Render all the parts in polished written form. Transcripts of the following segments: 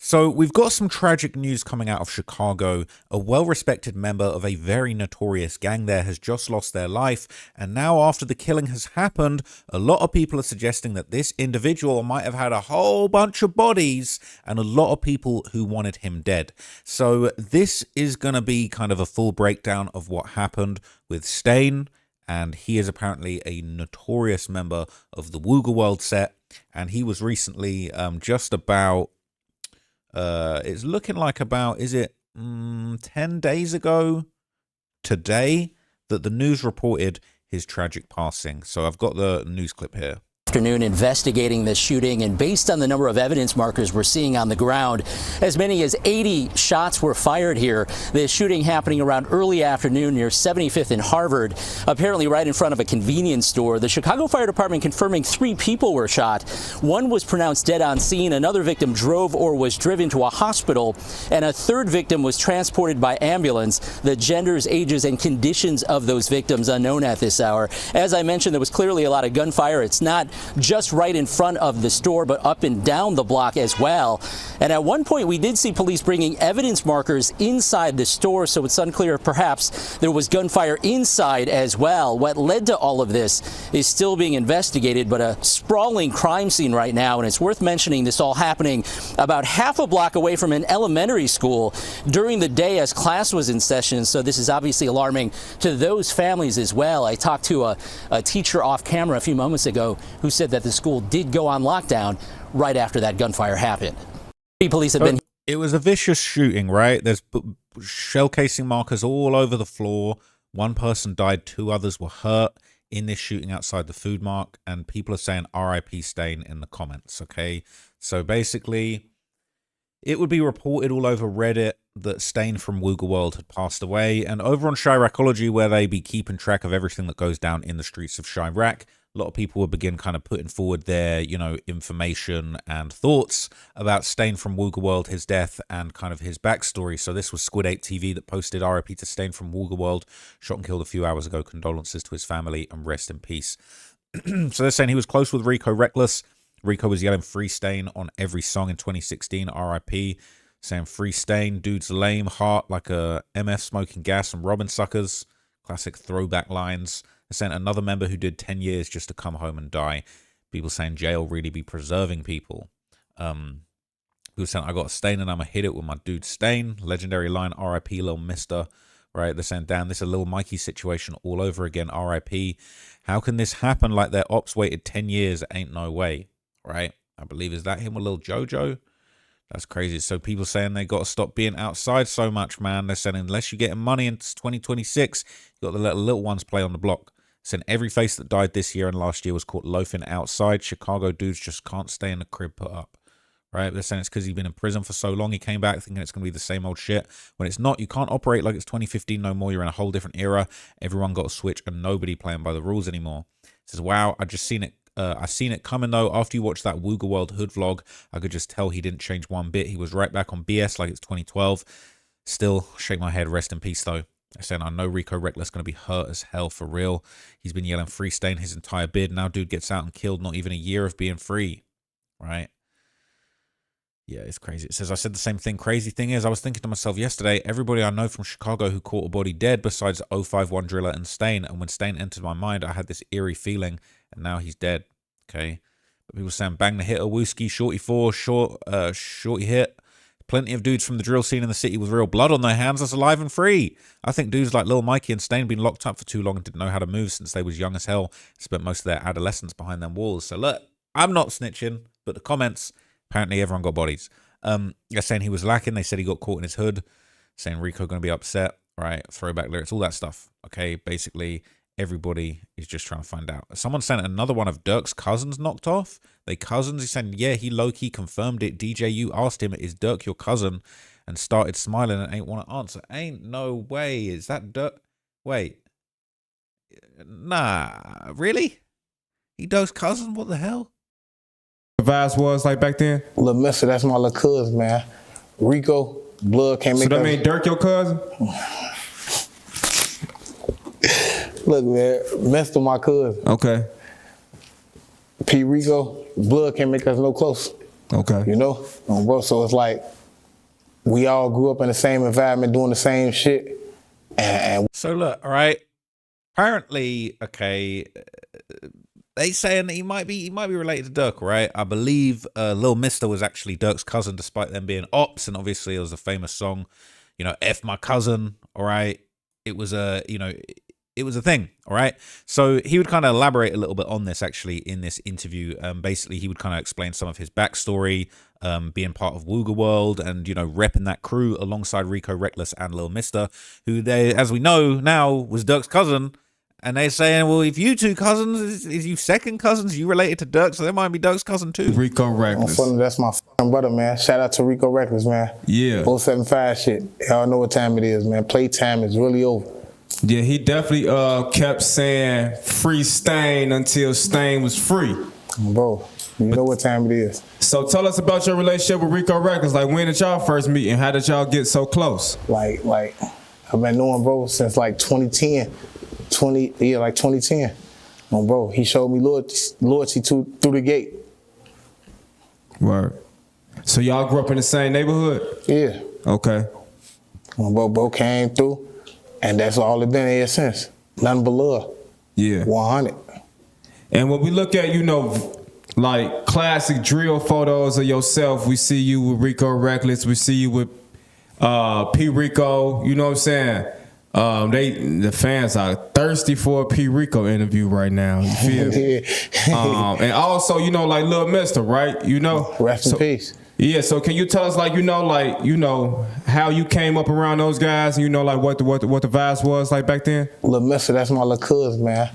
So we've got some tragic news coming out of Chicago. A well-respected member of a very notorious gang there has just lost their life. And now after the killing has happened, a lot of people are suggesting that this individual might have had a whole bunch of bodies and a lot of people who wanted him dead. So this is going to be kind of a full breakdown of what happened with Stain. And he is apparently a notorious member of the Wooga World set. And he was recently just about... it's looking like about, is it 10 days ago today that the news reported his tragic passing. So I've got the news clip here. Afternoon investigating this shooting, and based on the number of evidence markers we're seeing on the ground, as many as 80 shots were fired here. This shooting happening around early afternoon near 75th and Harvard, apparently right in front of a convenience store. The Chicago Fire Department confirming 3 people were shot. One was pronounced dead on scene. Another victim drove or was driven to a hospital, and a third victim was transported by ambulance. The genders, ages, and conditions of those victims unknown at this hour. As I mentioned, there was clearly a lot of gunfire. It's not just right in front of the store, but up and down the block as well. And at one point, we did see police bringing evidence markers inside the store, so it's unclear if perhaps there was gunfire inside as well. What led to all of this is still being investigated, but a sprawling crime scene right now, and it's worth mentioning this all happening about half a block away from an elementary school during the day as class was in session, so this is obviously alarming to those families as well. I talked to a teacher off camera a few moments ago who said that the school did go on lockdown right after that gunfire happened. Police have been... It was a vicious shooting, right? There's shell casing markers all over the floor. One person died, 2 others were hurt in this shooting outside the food mark, and people are saying RIP Stain in the comments, okay? So basically, it would be reported all over Reddit that Stain from Wooga World had passed away, and over on Chiracology, where they be keeping track of everything that goes down in the streets of Chirac, a lot of people will begin kind of putting forward their, information and thoughts about Stain from Wooga World, his death, and kind of his backstory. So this was Squid 8 TV that posted RIP to Stain from Wooga World, shot and killed a few hours ago. Condolences to his family and rest in peace. So they're saying he was close with Rico Reckless. Rico was yelling Free Stain on every song in 2016, RIP. Saying Free Stain, dude's lame, heart like a MF smoking gas and robbing suckers. Classic throwback lines. I sent another member who did 10 years just to come home and die. People saying jail really be preserving people. People saying I got a Stain and I'ma hit it with my dude Stain. Legendary line, RIP Lil Mister. Right, they're saying, damn, this is a Lil Mikey situation all over again, RIP. How can this happen like their ops waited 10 years? Ain't no way, right? I believe, is that him with Lil Jojo? That's crazy. So people saying they got to stop being outside so much, man. They're saying unless you're getting money in 2026, you got to let the little ones play on the block. Saying every face that died this year and last year was caught loafing outside. Chicago dudes just can't stay in the crib put up. Right? They're saying it's because he's been in prison for so long. He came back thinking it's going to be the same old shit. When it's not, you can't operate like it's 2015 no more. You're in a whole different era. Everyone got to switch and nobody playing by the rules anymore. It says, wow, I just seen it. I seen it coming though. After you watched that Wooga World Hood vlog, I could just tell he didn't change one bit. He was right back on BS like it's 2012. Still, shake my head. Rest in peace though. They're saying, I know Rico Reckless going to be hurt as hell for real. He's been yelling Free Stain his entire bid. Now dude gets out and killed. Not even a year of being free. Right? Yeah, it's crazy. It says, I said the same thing. Crazy thing is, I was thinking to myself yesterday, everybody I know from Chicago who caught a body dead besides 051 Driller and Stain. And when Stain entered my mind, I had this eerie feeling. And now he's dead. Okay. But people saying, bang the hitter, Wooski, Shorty 4, Shorty hit. Plenty of dudes from the drill scene in the city with real blood on their hands that's alive and free. I think dudes like Lil Mikey and Stain been locked up for too long and didn't know how to move since they was young as hell. Spent most of their adolescence behind them walls. So look, I'm not snitching, but the comments, apparently everyone got bodies. They're saying he was lacking. They said he got caught in his hood. Saying Rico going to be upset. Right? Throwback lyrics, all that stuff. Okay? Basically, everybody is just trying to find out. Someone sent another one of Durk's cousins knocked off. They cousins. He said, yeah, he low-key confirmed it. DJU asked him, is Durk your cousin? And started smiling and ain't want to answer. Ain't no way. Is that Durk? Wait. Nah. Really? He Durk's cousin? What the hell? The vibes was like back then? Lil Mister, that's my little cousin, man. Rico, blood can't make So that made Durk your cousin? Look, man, Mister my cousin. Okay. P. Rico, blood can't make us no close. Okay. You know, bro. So it's like we all grew up in the same environment, doing the same shit, and So look, all right. Apparently, okay, they saying that he might be related to Durk, right? I believe Lil Mister was actually Durk's cousin, despite them being ops, and obviously it was a famous song, F my cousin, all right. It was it was a thing, all right. So he would kind of elaborate a little bit on this actually in this interview. Basically, he would kind of explain some of his backstory, being part of Wooga World, and repping that crew alongside Rico Reckless and Lil Mister, who they, as we know now, was Durk's cousin. And they're saying, well, if you two cousins, is you second cousins, you related to Durk, so there might be Durk's cousin too. Rico Reckless. that's my fucking brother, man. Shout out to Rico Reckless, man. Yeah. 075 shit. Y'all know what time it is, man. Playtime is really over. Yeah, he definitely kept saying free Stain until Stain was free. Bro, you know what time it is. So tell us about your relationship with Rico Reckless. Like, when did y'all first meet and how did y'all get so close? Like I've been knowing bro since like 2010. 2010. Bro, he showed me loyalty through the gate. Word. So y'all grew up in the same neighborhood? Yeah. Okay. Bro came through, and that's all it been ever since. Nothing but love. Yeah. 100. And when we look at, like classic drill photos of yourself, we see you with Rico Reckless, we see you with P. Rico, you know what I'm saying? The fans are thirsty for a P. Rico interview right now. You feel me? And also, like Lil Mister, right? Rest in peace. Yeah. So can you tell us, how you came up around those guys? Like what the vibes was like back then? Lil Mister, that's my little cousin, man.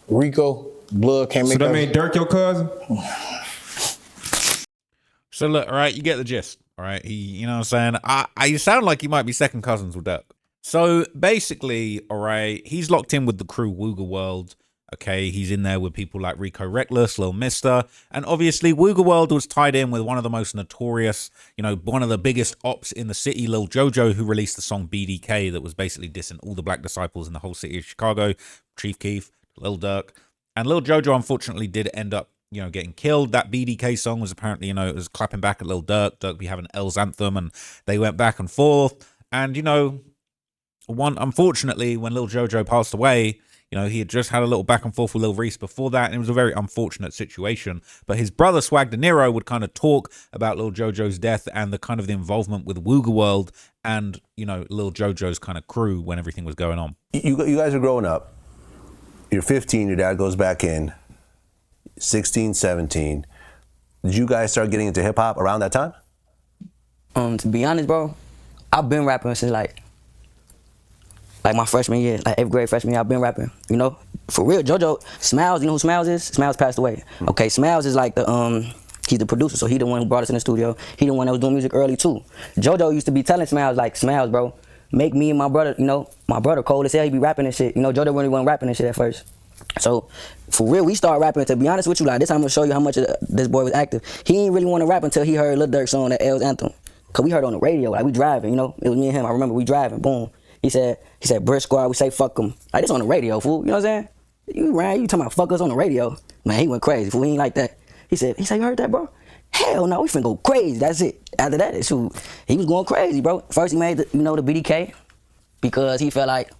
Rico, blood can't make. So that made Durk your cousin? So look, all right, you get the gist, all right. He, you know what I'm saying? You sound like you might be second cousins with Durk. So basically, all right, he's locked in with the crew Wooga World. Okay, he's in there with people like Rico Reckless, Lil Mister, and obviously Wooga World was tied in with one of the most notorious, one of the biggest ops in the city, Lil Jojo, who released the song BDK that was basically dissing all the black disciples in the whole city of Chicago, Chief Keef, Lil Durk. And Lil Jojo unfortunately did end up, getting killed. That BDK song was apparently, it was clapping back at Lil Durk. Durk be having L's anthem, and they went back and forth. And, unfortunately, when Lil Jojo passed away, he had just had a little back and forth with Lil Reese before that, and it was a very unfortunate situation. But his brother Swag De Niro would kind of talk about Lil Jojo's death and the kind of the involvement with Wooga World and, Lil Jojo's kind of crew when everything was going on. You guys are growing up. You're 15, your dad goes back in. 16, 17. Did you guys start getting into hip hop around that time? To be honest, bro, I've been rapping since like my freshman year, like 8th grade freshman year. I've been rapping, for real. Jojo, Smiles, you know who Smiles is? Smiles passed away. Okay, Smiles is like he's the producer, so he the one who brought us in the studio. He the one that was doing music early too. Jojo used to be telling Smiles, like, Smiles, bro, make me and my brother, my brother cold as hell, he be rapping and shit. Jojo really wasn't rapping and shit at first. So, for real, we started rapping. To be honest with you, like, this time I'm gonna show you how much this boy was active. He didn't really want to rap until he heard Lil Durk's song, that L's anthem. Cause we heard it on the radio, like we driving, it was me and him. I remember we driving, boom. He said, Brick Squad, we say fuck 'em. Like, this on the radio, fool, you know what I'm saying? You talking about fuck us on the radio. Man, he went crazy, fool, he ain't like that. He said, you heard that, bro? Hell no, we finna go crazy, that's it. After that, shoot, he was going crazy, bro. First he made the BDK, because he felt like,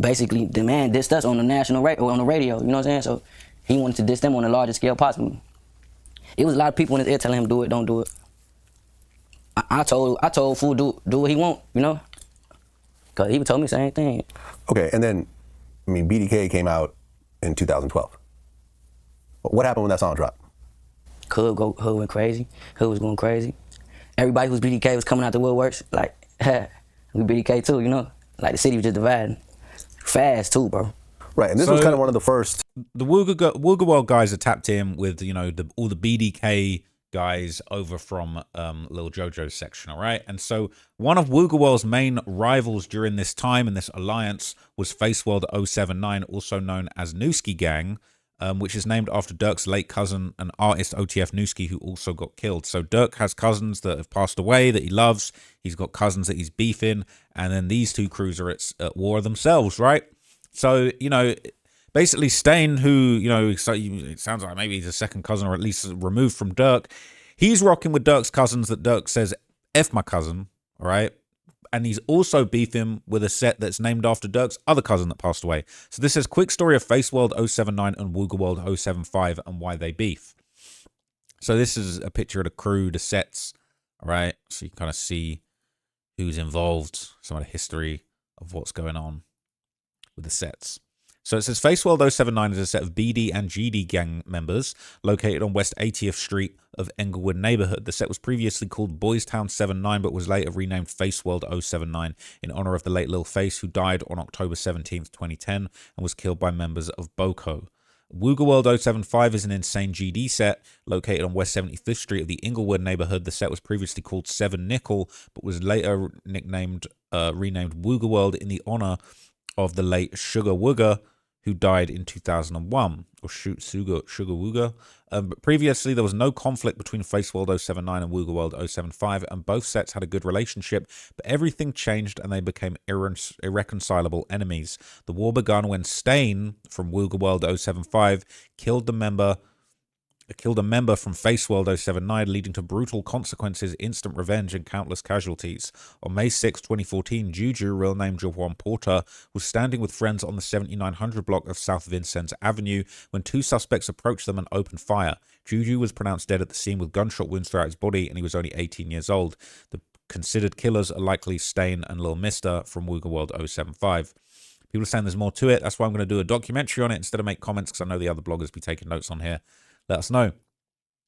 basically, the man dissed us on the national on the radio, you know what I'm saying? So he wanted to diss them on the largest scale possible. It was a lot of people in his ear telling him, do it, don't do it. I told fool, do what he want, Cause he told me the same thing. Okay, and then, BDK came out in 2012. What happened when that song dropped? Hood went crazy. Hood was going crazy. Everybody who's BDK was coming out the woodworks, like, we BDK too, Like, the city was just dividing. Fast too, bro. Right, and this was kind of one of the first. The Wooga World guys are tapped in with, all the BDK guys over from Lil Jojo's section, all right? And so one of Wooga World's main rivals during this time in this alliance was Face World 079, also known as Newski Gang, which is named after Durk's late cousin and artist OTF Newski, who also got killed. So Durk has cousins that have passed away that he loves. He's got cousins that he's beefing, and then these two crews are at war themselves, right? So, basically Stain, who, so it sounds like maybe he's a second cousin or at least removed from Durk, he's rocking with Durk's cousins that Durk says, F my cousin, all right? And he's also beefing with a set that's named after Durk's other cousin that passed away. So this says, quick story of Face World 079 and Wooga World 075 and why they beef. So this is a picture of the crew, the sets, all right? So you kind of see who's involved, some of the history of what's going on with the sets. So it says Face World 079 is a set of BD and GD gang members located on West 80th Street of Englewood neighborhood. The set was previously called Boys Town 79, but was later renamed Face World 079 in honor of the late Lil Face, who died on October 17th, 2010, and was killed by members of Boko. Wooga World 075 is an insane GD set located on West 75th Street of the Inglewood neighborhood. The set was previously called 7 Nickel, but was later renamed Wooga World in the honor of the late Sugar Wooga, who died in 2001, or Sugar Wooga. But previously, there was no conflict between Face World 079 and Wooga World 075, and both sets had a good relationship, but everything changed and they became irreconcilable enemies. The war began when Stain from Wooga World 075 killed a member from Face World 079, leading to brutal consequences, instant revenge, and countless casualties. On May 6, 2014, Juju, real name Jawan Porter, was standing with friends on the 7900 block of South Vincennes Avenue when two suspects approached them and opened fire. Juju was pronounced dead at the scene with gunshot wounds throughout his body, and he was only 18 years old. The considered killers are likely Stain and Lil Mister from Wooga World 075. People are saying there's more to it. That's why I'm going to do a documentary on it instead of make comments, because I know the other bloggers be taking notes on here. Let us know.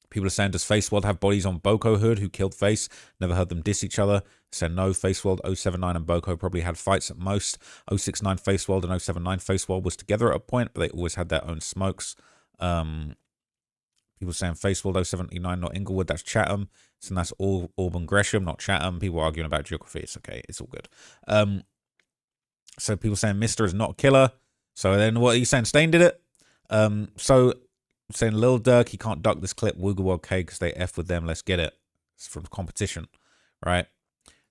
People are saying, does Face World have bodies on Boko Hood who killed Face? Never heard them diss each other. Said no, Face World 079 and Boko probably had fights at most. 069 Face World and 079 Face World was together at a point, but they always had their own smokes. People saying Face World 079, not Inglewood, that's Chatham. So that's all Auburn Gresham, not Chatham. People arguing about geography. It's okay. It's all good. So people saying Mister is not a killer. So then what are you saying? Stain did it? So saying Lil Durk, he can't duck this clip. Wooga World K because they F with them. Let's get it. It's from competition, right?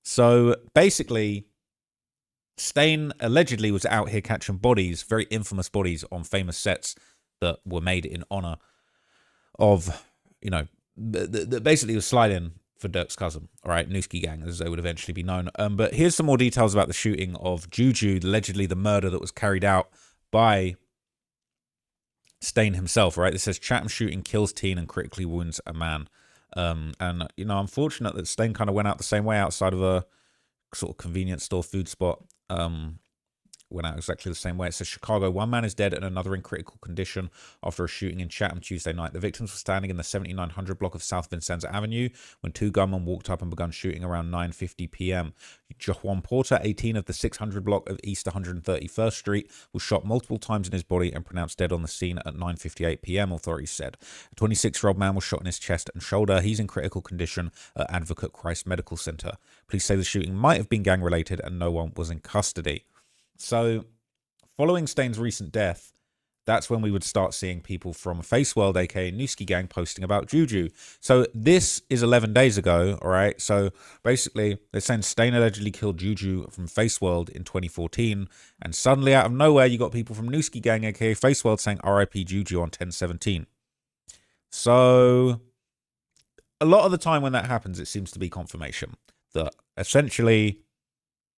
So basically, Stain allegedly was out here catching bodies, very infamous bodies on famous sets that were made in honor of, you know, basically was sliding for Durk's cousin, all right, Nooski Gang, as they would eventually be known. But here's some more details about the shooting of Juju, allegedly the murder that was carried out by Stain himself, right? This says Chatham shooting kills teen and critically wounds a man. And, you know, unfortunate that Stain kind of went out the same way outside of a sort of convenience store food spot. Went out exactly the same way. It says Chicago, one man is dead and another in critical condition after a shooting in Chatham Tuesday night. The victims were standing in the 7900 block of South Vincennes Avenue when two gunmen walked up and began shooting around 9:50 p.m. Jawan Porter, 18 of the 600 block of East 131st Street, was shot multiple times in his body and pronounced dead on the scene at 9:58 p.m., authorities said. A 26-year-old man was shot in his chest and shoulder. He's in critical condition at Advocate Christ Medical Center. Police say the shooting might have been gang-related and no one was in custody. So, following Stain's recent death, that's when we would start seeing people from Face World, aka Nooski Gang, posting about Juju. So this is 11 days ago, all right? So basically, they're saying Stain allegedly killed Juju from Face World in 2014, and suddenly out of nowhere, you got people from Nooski Gang, aka Face World, saying RIP Juju on 10/17. So a lot of the time when that happens, it seems to be confirmation that essentially,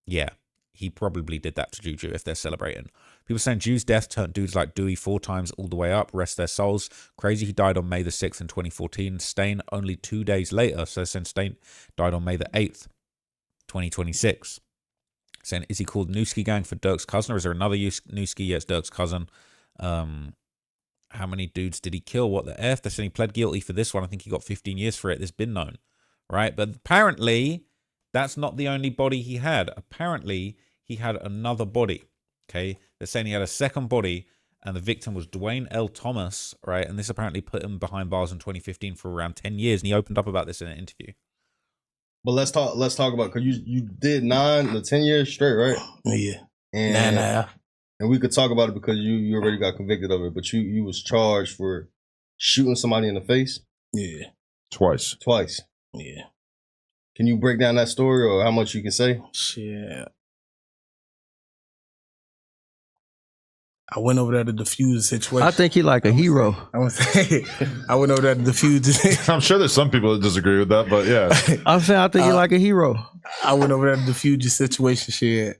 yeah, he probably did that to Juju if they're celebrating. People saying Ju's death turned dudes like Dewey 4 times all the way up. Rest their souls. Crazy he died on May the 6th in 2014. Stain only 2 days later. So saying Stain died on May the 8th, 2026. Saying, is he called Nooski Gang for Durk's cousin or is there another Nooski? Yeah, it's Durk's cousin. How many dudes did he kill? What the F? They're saying he pled guilty for this one. I think he got 15 years for it. It's been known, right? But apparently that's not the only body he had. Apparently he had another body, okay? They're saying he had a second body, and the victim was Dwayne L. Thomas, right? And this apparently put him behind bars in 2015 for around 10 years, and he opened up about this in an interview. But let's talk about, because you did 9 to 10 years straight, right? Yeah. And we could talk about it because you already got convicted of it, but you was charged for shooting somebody in the face? Yeah. Twice. Yeah. Can you break down that story or how much you can say? Shit. I went over there to defuse the situation. I think he like a hero. I went over there to defuse the situation. I'm sure there's some people that disagree with that, but yeah. I'm saying I think he like a hero. I went over there to defuse the situation.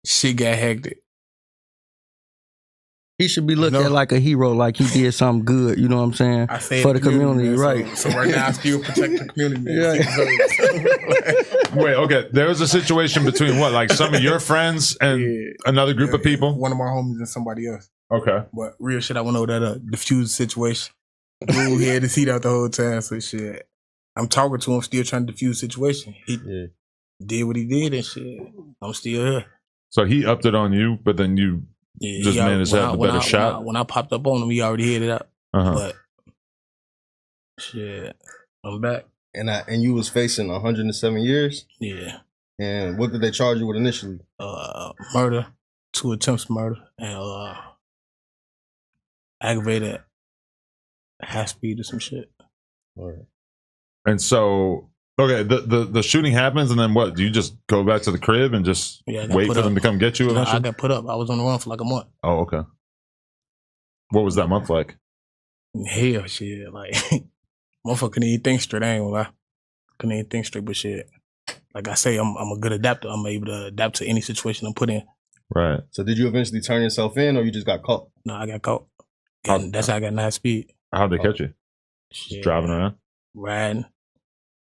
Shit got hectic. He should be looked at like a hero, like he did something good. You know what I'm saying? I say for the community, man, right? So right now, I still protect the community. Man. Wait, okay. There was a situation between what, like some of your friends and another group of people? One of my homies and somebody else. Okay. But real shit, I went over there to defuse the situation. Dude had his heat out the whole time, so shit. I'm talking to him, still trying to defuse the situation. He did what he did and shit. I'm still here. So he upped it on you, but then you just managed to have the better shot? When I popped up on him, he already hit it up. But shit, I'm back. And you was facing 107 years? Yeah. And what did they charge you with initially? Murder, 2 attempts to murder, and aggravated high speed or some shit. All right. And so, okay, the shooting happens, and then what? Do you just go back to the crib and just wait for them to come get you eventually? I got put up. I was on the run for like a month. Oh, okay. What was that month like? Hell, shit. Like, motherfucker couldn't even think straight. I ain't gonna lie. Couldn't even think straight, but shit. Like I say, I'm a good adapter. I'm able to adapt to any situation I'm put in. Right. So did you eventually turn yourself in, or you just got caught? No, I got caught. That's how I got high speed. How'd they catch you? Just driving around? Riding.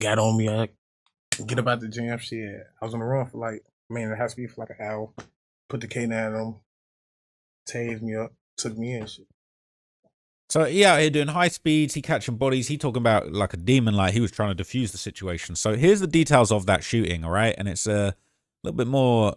Got on me. I get up out the gym. Shit. I was on the run for like, high speed for like an hour. Put the K9 on him. Tased me up. Took me in shit. So he out here doing high speeds, he catching bodies, he talking about like a demon, like he was trying to defuse the situation. So here's the details of that shooting, all right? And it's a little bit more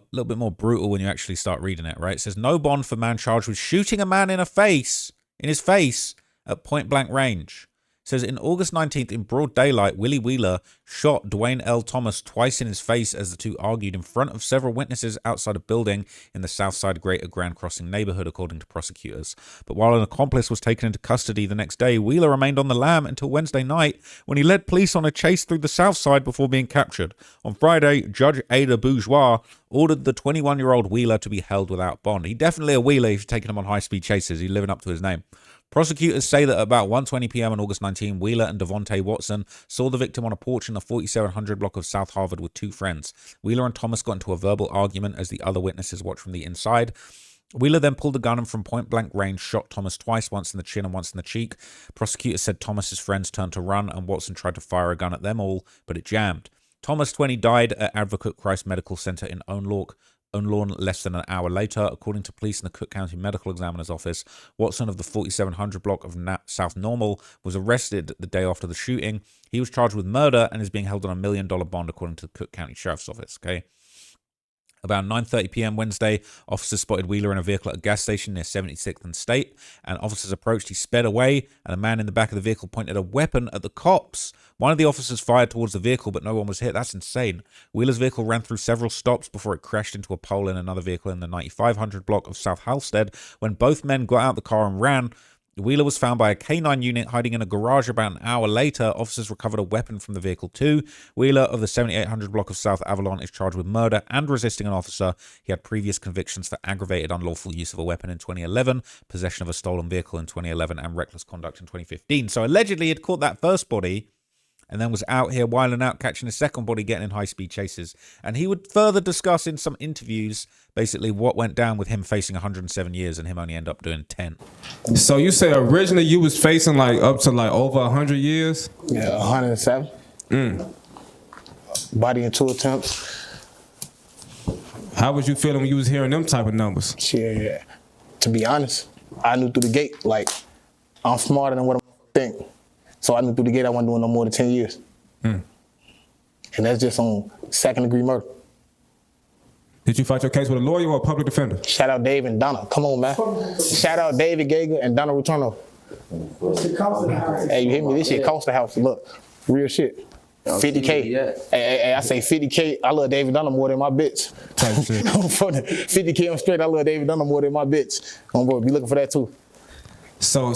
brutal when you actually start reading it, right? It says no bond for man charged with shooting a man in his face at point blank range. It says in August 19th, in broad daylight, Willie Wheeler shot Dwayne L. Thomas twice in his face as the two argued in front of several witnesses outside a building in the Southside Greater Grand Crossing neighborhood, according to prosecutors. But while an accomplice was taken into custody the next day, Wheeler remained on the lam until Wednesday night when he led police on a chase through the Southside before being captured. On Friday, Judge Ada Bourgeois ordered the 21-year-old Wheeler to be held without bond. He definitely a Wheeler if you're taking him on high-speed chases. He's living up to his name. Prosecutors say that about 1:20 p.m. on August 19, Wheeler and Devontae Watson saw the victim on a porch in the 4700 block of South Harvard with 2 friends. Wheeler and Thomas got into a verbal argument as the other witnesses watched from the inside. Wheeler then pulled a gun and from point-blank range shot Thomas twice, once in the chin and once in the cheek. Prosecutors said Thomas's friends turned to run and Watson tried to fire a gun at them all, but it jammed. Thomas, 20, died at Advocate Christ Medical Center in Ownlawn less than an hour later. According to police in the Cook County Medical Examiner's Office, Watson of the 4700 block of South Normal was arrested the day after the shooting. He was charged with murder and is being held on $1 million bond, according to the Cook County Sheriff's Office. Okay. About 9:30 p.m. Wednesday, officers spotted Wheeler in a vehicle at a gas station near 76th and State, and officers approached. He sped away, and a man in the back of the vehicle pointed a weapon at the cops. One of the officers fired towards the vehicle, but no one was hit. That's insane. Wheeler's vehicle ran through several stops before it crashed into a pole in another vehicle in the 9500 block of South Halstead. When both men got out the car and ran, Wheeler was found by a K9 unit hiding in a garage. About an hour later, officers recovered a weapon from the vehicle too. Wheeler of the 7800 block of South Avalon is charged with murder and resisting an officer. He had previous convictions for aggravated unlawful use of a weapon in 2011, possession of a stolen vehicle in 2011, and reckless conduct in 2015. So allegedly he'd caught that first body and then was out here whiling out, catching a second body, getting in high-speed chases. And he would further discuss in some interviews basically what went down with him facing 107 years and him only end up doing 10. So you say originally you was facing like up to like over 100 years? Yeah, 107. Body in 2 attempts. How was you feeling when you was hearing them type of numbers? Yeah. To be honest, I knew through the gate, like, I'm smarter than what I think. So I knew through the gate I wasn't doing no more than 10 years. And that's just on 2nd-degree murder. Did you fight your case with a lawyer or a public defender? Shout out Dave and Donna. Come on, man. Shout out David Gager and Donna Ruturno. Hey, you hear me? This shit cost the house. Look, real shit. 50K. Hey, I say 50K. I love David Dunham more than my bitch. 50K on straight. I love David Dunham more than my bitch. I'm gonna be looking for that too. So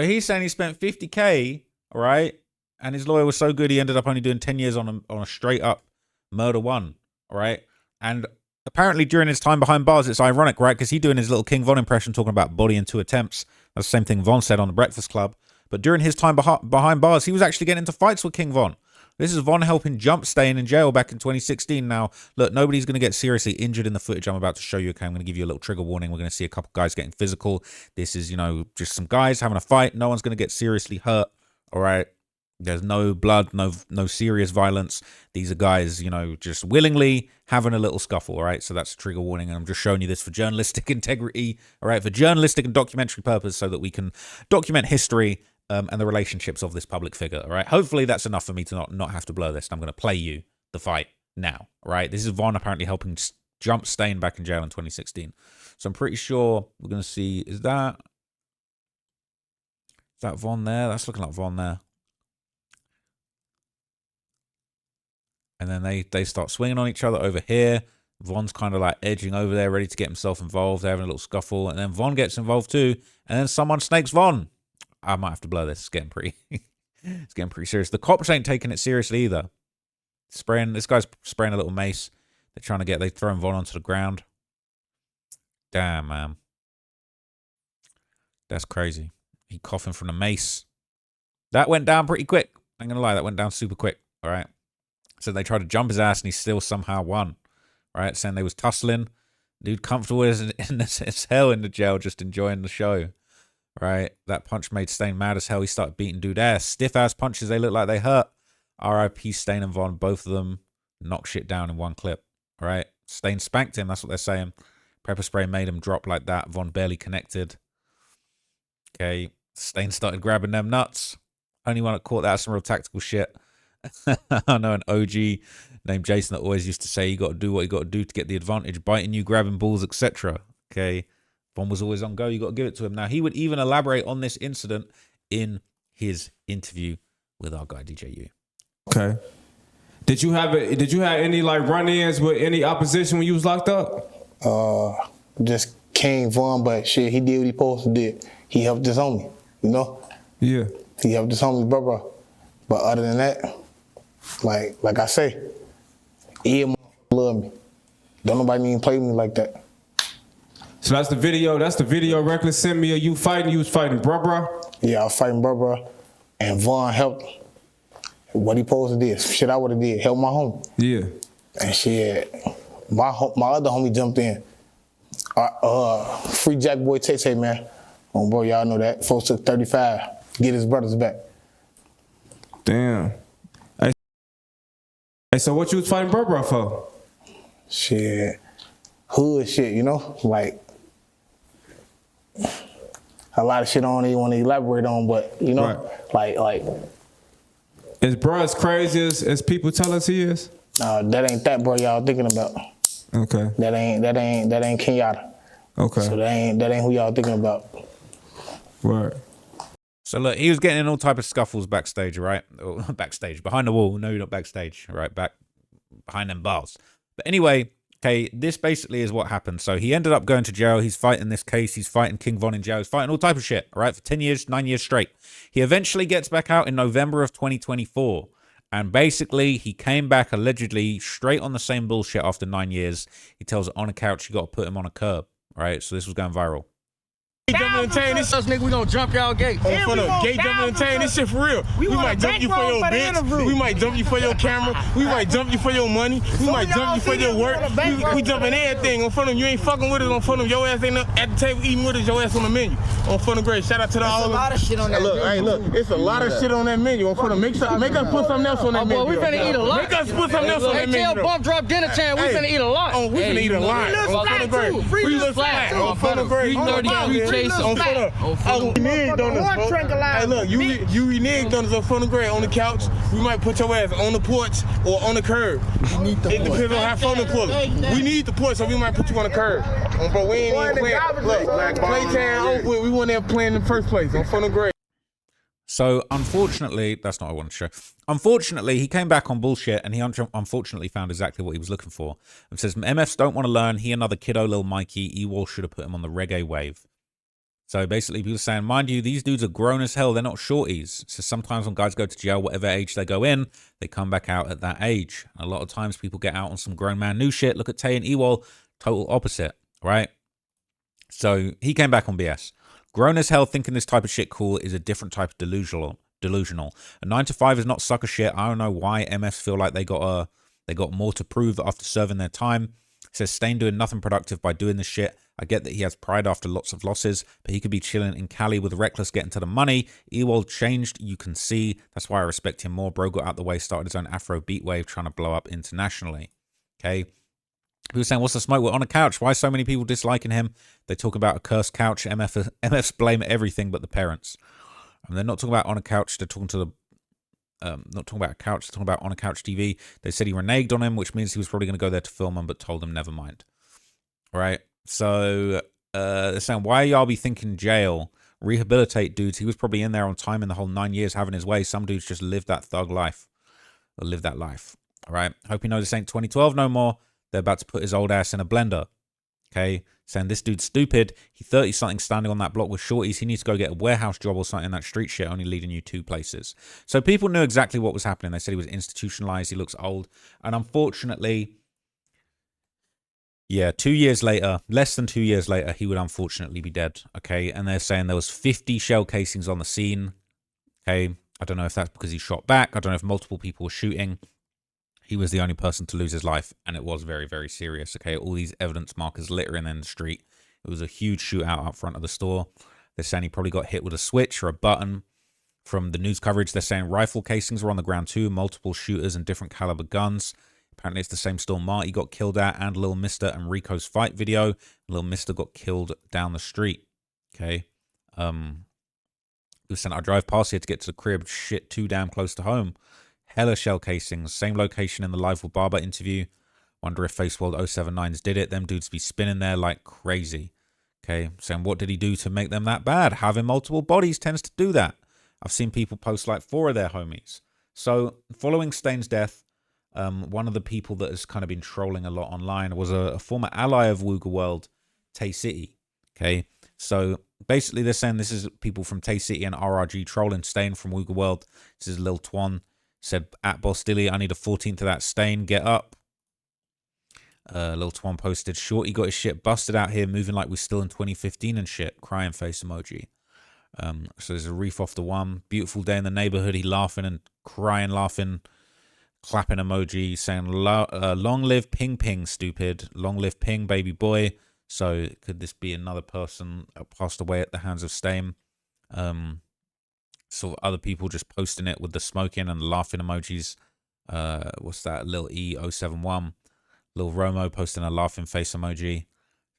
he's saying he spent 50K, all right, and his lawyer was so good he ended up only doing 10 years on a straight up murder one, all right. And apparently during his time behind bars, it's ironic, right? Because he's doing his little King Von impression talking about body in 2 attempts. That's the same thing Von said on the Breakfast Club. But during his time behind bars, he was actually getting into fights with King Von. This is Von helping Jump staying in jail back in 2016. Now, look, nobody's going to get seriously injured in the footage I'm about to show you. Okay, I'm going to give you a little trigger warning. We're going to see a couple guys getting physical. This is, just some guys having a fight. No one's going to get seriously hurt. All right. There's no blood, no serious violence. These are guys, just willingly having a little scuffle. All right. So that's a trigger warning. And I'm just showing you this for journalistic integrity. All right. For journalistic and documentary purpose so that we can document history and the relationships of this public figure, all right? Hopefully that's enough for me to not have to blur this. And I'm going to play you the fight now, all right? This is Von apparently helping Jump Stain back in jail in 2016. So I'm pretty sure we're going to see, is that Von there? That's looking like Von there. And then they start swinging on each other over here. Von's kind of like edging over there, ready to get himself involved. They're having a little scuffle. And then Von gets involved too. And then someone snakes Von. I might have to blur this. It's getting pretty serious. The cops ain't taking it seriously either. This guy's spraying a little mace. They're throwing Von onto the ground. Damn, man. That's crazy. He coughing from the mace. That went down pretty quick. I'm gonna lie, that went down super quick. All right. So they tried to jump his ass and he still somehow won. All right. Saying they was tussling. Dude comfortable as hell in the jail, just enjoying the show. Right, that punch made Stain mad as hell. He started beating dude ass. Stiff ass punches, they look like they hurt. R.I.P. Stain and Von, both of them knocked shit down in one clip. Right, Stain spanked him, that's what they're saying. Pepper spray made him drop like that. Von barely connected. Okay, Stain started grabbing them nuts. Only one that caught that, some real tactical shit. I know an OG named Jason that always used to say you got to do what you got to do to get the advantage, biting you, grabbing balls, etc. Okay. Von was always on go. You got to give it to him. Now, he would even elaborate on this incident in his interview with our guy DJU. Okay. Did you have any like run-ins with any opposition when you was locked up? Just King Von, but shit, he did what he supposed to do. He helped his homie, Yeah. He helped his homie, brother. But other than that, like I say, he love me. Don't nobody even play with me like that. So that's the video. That's the video Reckless sent me of you fighting. You was fighting bruh. Yeah, I was fighting bruh. And Von helped what he supposed to do. Shit I would have did. Help my homie. Yeah. And shit, my other homie jumped in. Free Jack Boy Tay, man. Oh, bro, y'all know that. Folks took 35. Get his brothers back. Damn. Hey, so what you was fighting bruh for? Shit. Hood shit, like a lot of shit I don't even want to elaborate on, but right. like is bro as crazy as people tell us he is? That ain't that bro y'all thinking about. Okay. That ain't Kenyatta. Okay. So that ain't who y'all thinking about. Right. So look, he was getting in all type of scuffles backstage, right? Backstage, behind the wall. No, not backstage, right? Back behind them bars. But anyway. Okay, this basically is what happened. So he ended up going to jail. He's fighting this case. He's fighting King Von in jail. He's fighting all type of shit, all right, for 10 years, 9 years straight. He eventually gets back out in November of 2024. And basically, he came back allegedly straight on the same bullshit after 9 years. He tells it on a couch, you got to put him on a curb, all right? So this was going viral. Jumping in the chain, this nigga, we gonna jump y'all gate. On front of gate jumping in the chain, this shit for real. We might jump you for your bitch. We might jump you for your camera. We might jump you for your money. We might jump you for your work. We jumping everything on front of you. Ain't fucking with us on front of your ass ain't at the table eating with us. Your ass on the menu. On front of Grace. Shout out to the all. There's a lot of shit on that menu. Look, it's a lot of shit on that menu. On front of make us put something else on that menu. We finna eat a lot. Make us put something else on that menu. Tell Bump Drop Dinner Time. We finna eat a lot. We finna eat a lot. On front of Grace. Free little flat. On front of Grace. 330 free chase on front of. Reneged on us, bro. Hey, look, you reneged on us on front of Gray on the couch. We might put your ass on the porch or on the curb. It depends on how fun to pull it. We need the porch, so we might put you on the curb. But we ain't even playing. Look, playtime over. We weren't even playing in the first place on front of Gray. So, unfortunately, that's not what I wanted to show. Unfortunately, he came back on bullshit, and he unfortunately found exactly what he was looking for. And says, MFs don't want to learn. He another kiddo, Lil Mikey. Ewall should have put him on the reggae wave. So basically, people are saying, mind you, these dudes are grown as hell. They're not shorties. So sometimes when guys go to jail, whatever age they go in, they come back out at that age. A lot of times people get out on some grown man new shit. Look at Tay and Ewol, total opposite, right? So he came back on BS. Grown as hell thinking this type of shit cool is a different type of delusional. A 9 to 5 is not sucker shit. I don't know why MFs feel like they got more to prove after serving their time. It says Stain doing nothing productive by doing this shit. I get that he has pride after lots of losses, but he could be chilling in Cali with Reckless getting to the money. Ewald changed, you can see. That's why I respect him more. Bro got out the way, started his own Afro beat wave, trying to blow up internationally. Okay. People saying, what's the smoke? We're on a couch. Why so many people disliking him? They talk about a cursed couch. MFs blame everything but the parents. And they're not talking about on a couch. They're talking to the not talking about a couch, they're talking about on a couch TV. They said he reneged on him, which means he was probably going to go there to film him, but told him never mind. All right. So they're saying, why y'all be thinking jail? Rehabilitate dudes. He was probably in there on time in the whole 9 years having his way. Some dudes just live that thug life. Or live that life. All right. Hope you know this ain't 2012 no more. They're about to put his old ass in a blender. Okay. Saying this dude's stupid. He 30-something standing on that block with shorties. He needs to go get a warehouse job or something. That street shit only leading you 2 places. So people knew exactly what was happening. They said he was institutionalized. He looks old. And unfortunately, yeah, 2 years later, less than 2 years later, he would unfortunately be dead. Okay. And they're saying there was 50 shell casings on the scene. Okay. I don't know if that's because he shot back. I don't know if multiple people were shooting. He was the only person to lose his life, and it was very, very serious, okay? All these evidence markers littering in the street. It was a huge shootout out front of the store. They're saying he probably got hit with a switch or a button. From the news coverage, they're saying rifle casings were on the ground too, multiple shooters and different caliber guns. Apparently it's the same store Marty got killed at, and Lil Mister and Rico's fight video. Lil Mister got killed down the street, okay? Listen, I drive past here to get to the crib. Shit, too damn close to home. Hella shell casings. Same location in the Live with Barber interview. Wonder if Face World 079s did it. Them dudes be spinning there like crazy. Okay, saying what did he do to make them that bad? Having multiple bodies tends to do that. I've seen people post like 4 of their homies. So following Stain's death, one of the people that has kind of been trolling a lot online was a former ally of Wooga World, Tay City. Okay, so basically they're saying this is people from Tay City and RRG trolling Stain from Wooga World. This is Lil Twan. Said, at Boss Dilly, I need a 14th of that Stain. Get up. Lil Twan posted, Shorty got his shit busted out here, moving like we're still in 2015 and shit. Crying face emoji. So there's a reef off the one. Beautiful day in the neighborhood. He laughing and crying, laughing, clapping emoji, saying, long live Ping Ping, stupid. Long live Ping, baby boy. So could this be another person passed away at the hands of Stain? Sort of other people just posting it with the smoking and the laughing emojis. What's that? Lil E071. Lil Romo posting a laughing face emoji.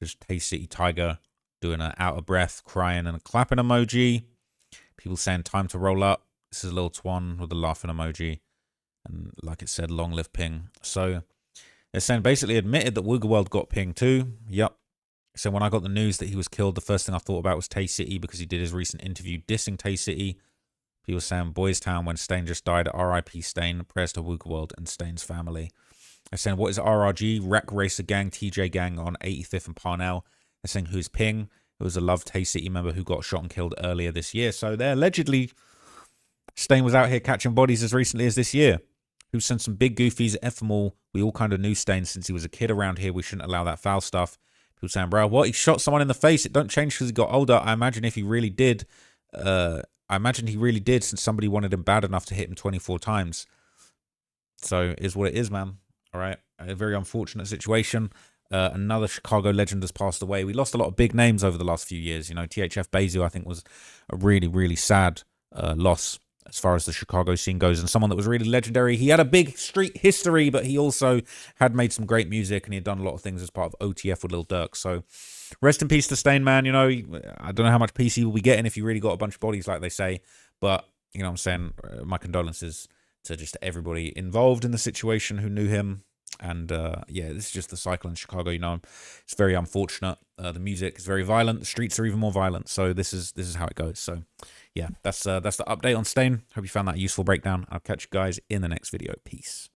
Just Tay City Tiger doing an out of breath, crying and a clapping emoji. People saying time to roll up. This is Lil Twan with the laughing emoji. And like it said, long live Ping. So they're saying basically admitted that Wooga World got Ping too. Yup. So when I got the news that he was killed, the first thing I thought about was Tay City because he did his recent interview dissing Tay City. People saying Boys Town when Stain just died. R.I.P. Stain. Prayers to Wooga World and Stain's family. They're saying, what is RRG? Rack Racer Gang, TJ Gang on 85th and Parnell. They're saying, who's Ping? It was a Love Tay City member who got shot and killed earlier this year. So they're allegedly, Stain was out here catching bodies as recently as this year. Who sent some big goofies at Ephemal. We all kind of knew Stain since he was a kid around here. We shouldn't allow that foul stuff. People saying, bro, what? He shot someone in the face. It don't change because he got older. I imagine if he really did, since somebody wanted him bad enough to hit him 24 times. So is what it is, man. All right. A very unfortunate situation. Another Chicago legend has passed away. We lost a lot of big names over the last few years. You know, THF Bezu, I think, was a really, really sad loss as far as the Chicago scene goes, and someone that was really legendary. He had a big street history, but he also had made some great music, and he had done a lot of things as part of OTF with Lil Durk. So rest in peace to Stain, man. You know, I don't know how much peace he will be getting if he really got a bunch of bodies like they say, but, you know what I'm saying, my condolences to just everybody involved in the situation who knew him. And yeah, this is just the cycle in Chicago. You know, it's very unfortunate. The music is very violent. The streets are even more violent. So this is how it goes. So yeah, that's the update on Stain. Hope you found that a useful breakdown. I'll catch you guys in the next video. Peace.